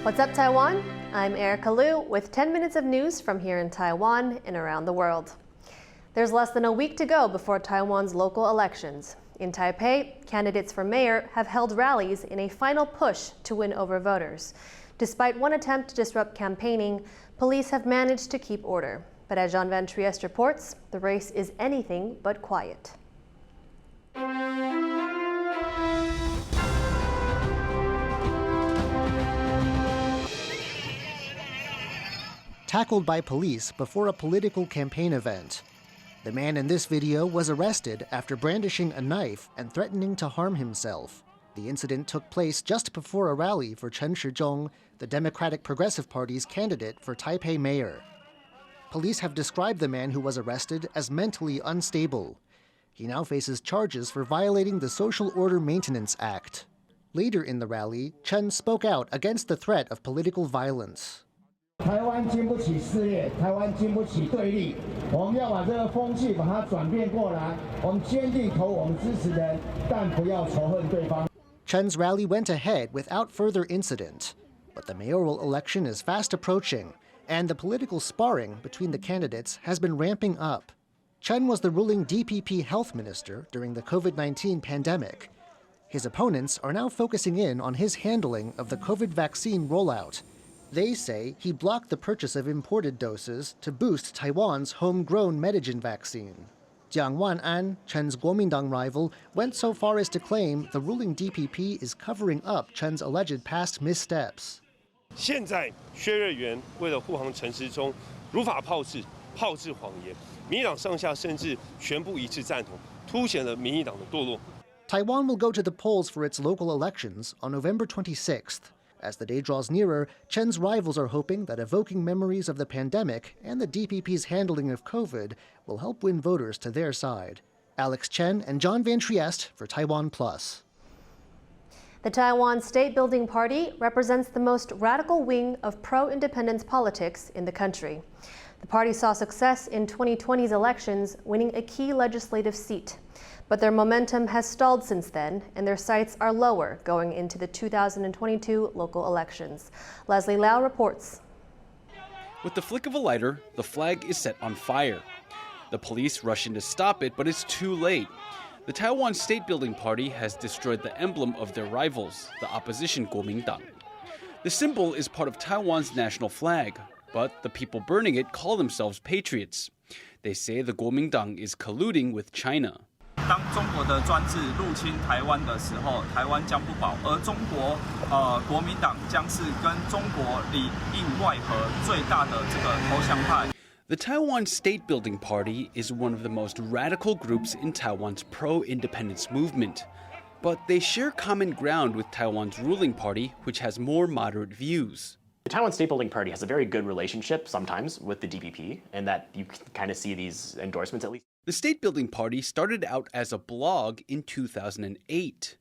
What's up, Taiwan? I'm Erika Liu with 10 minutes of news from here in Taiwan and around the world. There's less than a week to go before Taiwan's local elections. In Taipei, candidates for mayor have held rallies in a final push to win over voters. Despite one attempt to disrupt campaigning, police have managed to keep order. But as Jean Van Trieste reports, the race is anything but quiet. Tackled by police before a political campaign event. The man in this video was arrested after brandishing a knife and threatening to harm himself. The incident took place just before a rally for Chen Shizhong, the Democratic Progressive Party's candidate for Taipei mayor. Police have described the man who was arrested as mentally unstable. He now faces charges for violating the Social Order Maintenance Act. Later in the rally, Chen spoke out against the threat of political violence. 台湾经不起撕裂，台湾经不起对立。我们要把这个风气把它转变过来。我们坚定投我们支持的人，但不要仇恨对方。 Chen's rally went ahead without further incident, but the mayoral election is fast approaching, and the political sparring between the candidates has been ramping up. Chen was the ruling DPP health minister during the COVID-19 pandemic. His opponents are now focusing in on his handling of the COVID vaccine rollout. They say he blocked the purchase of imported doses to boost Taiwan's homegrown Medigen vaccine. Jiang Wan'an, Chen's Kuomintang rival, went so far as to claim the ruling DPP is covering up Chen's alleged past missteps. 现在薛瑞元为了护航陈时中，如法炮制谎言，民进党上下甚至全部一致赞同，凸显了民进党的堕落。 Taiwan will go to the polls for its local elections on November 26th. As the day draws nearer, Chen's rivals are hoping that evoking memories of the pandemic and the DPP's handling of COVID will help win voters to their side. Alex Chen and John Van Trieste for TaiwanPlus. The Taiwan Statebuilding Party represents the most radical wing of pro-independence politics in the country. The party saw success in 2020's elections, winning a key legislative seat. But their momentum has stalled since then, and their sights are lower going into the 2022 local elections. Leslie Lau reports. With the flick of a lighter, the flag is set on fire. The police rush in to stop it, but it's too late. The Taiwan Statebuilding Party has destroyed the emblem of their rivals, the opposition Kuomintang. The symbol is part of Taiwan's national flag, but the people burning it call themselves patriots. They say the Kuomintang is colluding with China. 当中国的专制入侵台湾的时候，台湾将不保，而中国国民党将是跟中国里应外合最大的这个投降派。 The Taiwan Statebuilding Party is one of the most radical groups in Taiwan's pro-independence movement. But they share common ground with Taiwan's ruling party, which has more moderate views. The Taiwan Statebuilding Party has a very good relationship sometimes with the DPP, and that you can kind of see these endorsements at least. The Statebuilding Party started out as a blog in 2008.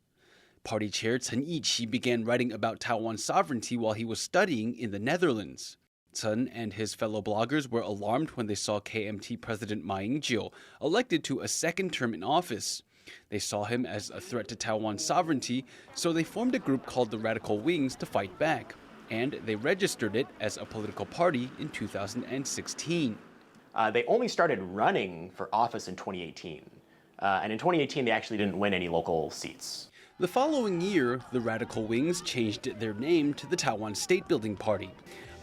Party chair Chen Yiqi began writing about Taiwan's sovereignty while he was studying in the Netherlands. Chen and his fellow bloggers were alarmed when they saw KMT President Ma Ying-jeou elected to a second term in office. They saw him as a threat to Taiwan's sovereignty, so they formed a group called the Radical Wings to fight back, and they registered it as a political party in 2016. They only started running for office in 2018. And in 2018, they actually didn't win any local seats. The following year, the Radical Wings changed their name to the Taiwan Statebuilding Party.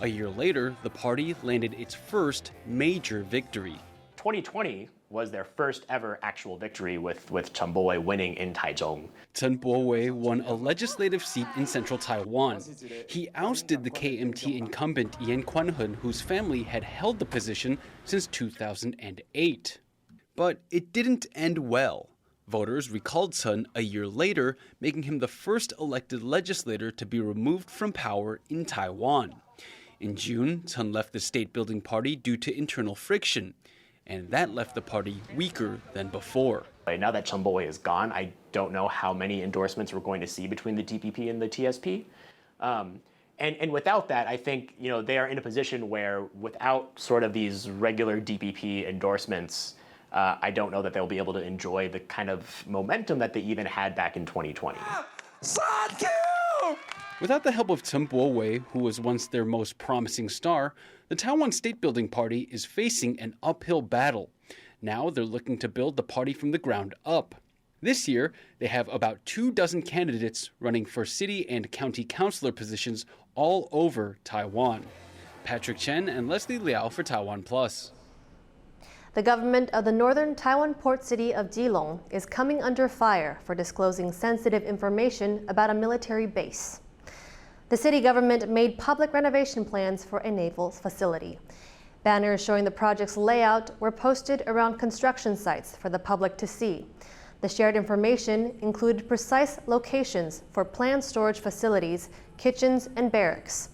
A year later, the party landed its first major victory. 2020 was their first ever actual victory with Chen Bo-wei winning in Taichung. Chen Bo-wei won a legislative seat in central Taiwan. He ousted the KMT incumbent Yan Kuan-hun, whose family had held the position since 2008. But it didn't end well. Voters recalled Chen a year later, making him the first elected legislator to be removed from power in Taiwan. In June, Chen left the Statebuilding Party due to internal friction, and that left the party weaker than before. Now that Chen Bo-wei is gone, I don't know how many endorsements we're going to see between the DPP and the TSP. And without that, I think they are in a position where without sort of these regular DPP endorsements, I don't know that they'll be able to enjoy the kind of momentum that they even had back in 2020. Without the help of Chen Bo-wei, who was once their most promising star, the Taiwan Statebuilding Party is facing an uphill battle. Now they're looking to build the party from the ground up. This year, they have about 24 candidates running for city and county councilor positions all over Taiwan. Patrick Chen and Leslie Liao for TaiwanPlus. The government of the northern Taiwan port city of Keelung is coming under fire for disclosing sensitive information about a military base. The city government made public renovation plans for a naval facility. Banners showing the project's layout were posted around construction sites for the public to see. The shared information included precise locations for planned storage facilities, kitchens, and barracks.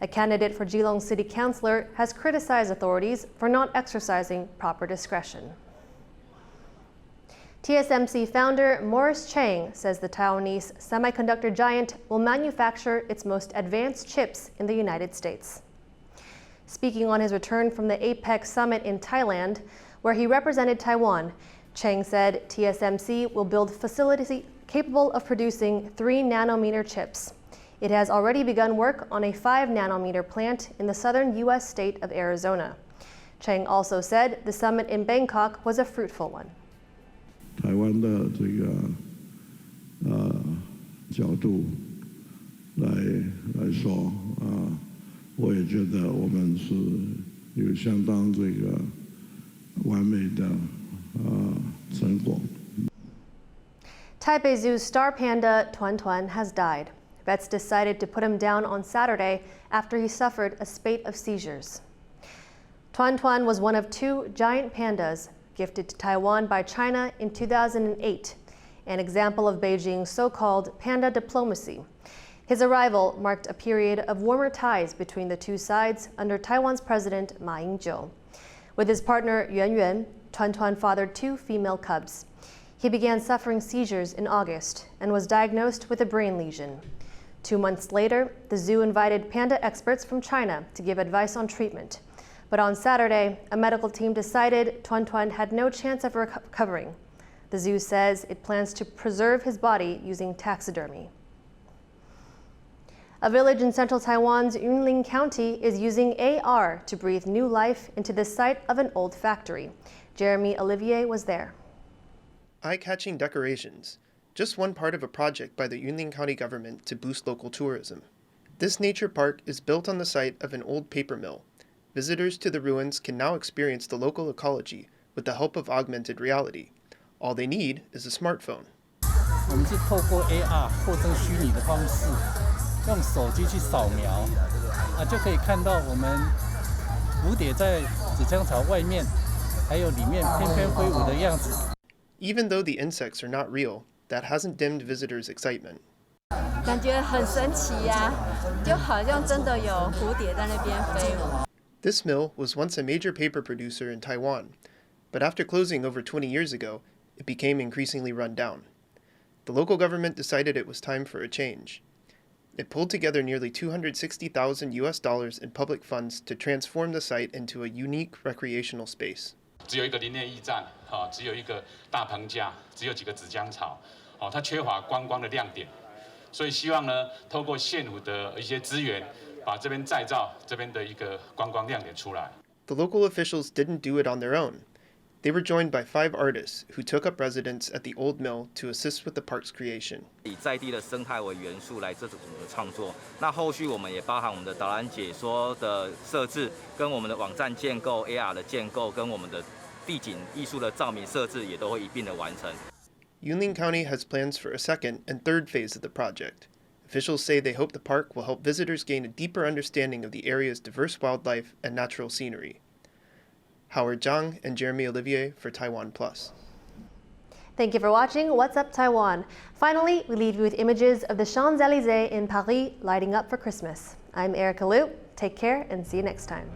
A candidate for Keelung City Councilor has criticized authorities for not exercising proper discretion. TSMC founder Morris Chang says the Taiwanese semiconductor giant will manufacture its most advanced chips in the United States. Speaking on his return from the APEC summit in Thailand, where he represented Taiwan, Chang said TSMC will build facilities capable of producing 3-nanometer chips. It has already begun work on a 5-nanometer plant in the southern U.S. state of Arizona. Chang also said the summit in Bangkok was a fruitful one. 台湾的这个角度来说我也觉得我们是有相当这个完美的成果。 Taipei Zoo's star panda Tuan has died. Vets decided to put him down on Saturday after he suffered a spate of seizures. Tuan was one of 2 giant pandas gifted to Taiwan by China in 2008, an example of Beijing's so-called panda diplomacy. His arrival marked a period of warmer ties between the two sides under Taiwan's president Ma Ying-jeou. With his partner Yunlin, Tuan fathered 2 female cubs. He began suffering seizures in August and was diagnosed with a brain lesion. 2 months later, the zoo invited panda experts from China to give advice on treatment. But on Saturday, a medical team decided Tuan had no chance of recovering. The zoo says it plans to preserve his body using taxidermy. A village in central Taiwan's Yunlin County is using AR to breathe new life into the site of an old factory. Jeremy Olivier was there. Eye-catching decorations, just one part of a project by the Yunlin County government to boost local tourism. This nature park is built on the site of an old paper mill. Visitors to the ruins can now experience the local ecology with the help of augmented reality. All they need is a smartphone. 我们是透过 AR 或者虚拟的方式，用手机去扫描，就可以看到我们蝴蝶在纸浆巢外面，还有里面翩翩挥舞的样子。 Even though the insects are not real, that hasn't dimmed visitors' excitement. 感觉很神奇呀，就好像真的有蝴蝶在那边飞舞。 This mill was once a major paper producer in Taiwan, but after closing over 20 years ago, it became increasingly run down. The local government decided it was time for a change. It pulled together nearly $260,000 in public funds to transform the site into a unique recreational space. 只有一个林内驿站，只有一个大棚架，只有几个纸浆巢，它缺乏观光的亮点，所以希望呢，透过县府的一些资源，把这边再造这边的一个观光亮点出来。The local officials didn't do it on their own. They were joined by 5 artists who took up residence at the old mill to assist with the park's creation. 以在地的生态为元素来这种的创作。那后续我们也包含我们的导览解说的设置，跟我们的网站建构、AR 的建构，跟我们的地景艺术的照明设置也都会一并的完成。Yunlin County has plans for a second and third phase of the project. Officials say they hope the park will help visitors gain a deeper understanding of the area's diverse wildlife and natural scenery. Howard Zhang and Jeremy Olivier for TaiwanPlus. Thank you for watching What's Up Taiwan. Finally, we leave you with images of the Champs-Élysées in Paris lighting up for Christmas. I'm Erika Liu. Take care and see you next time.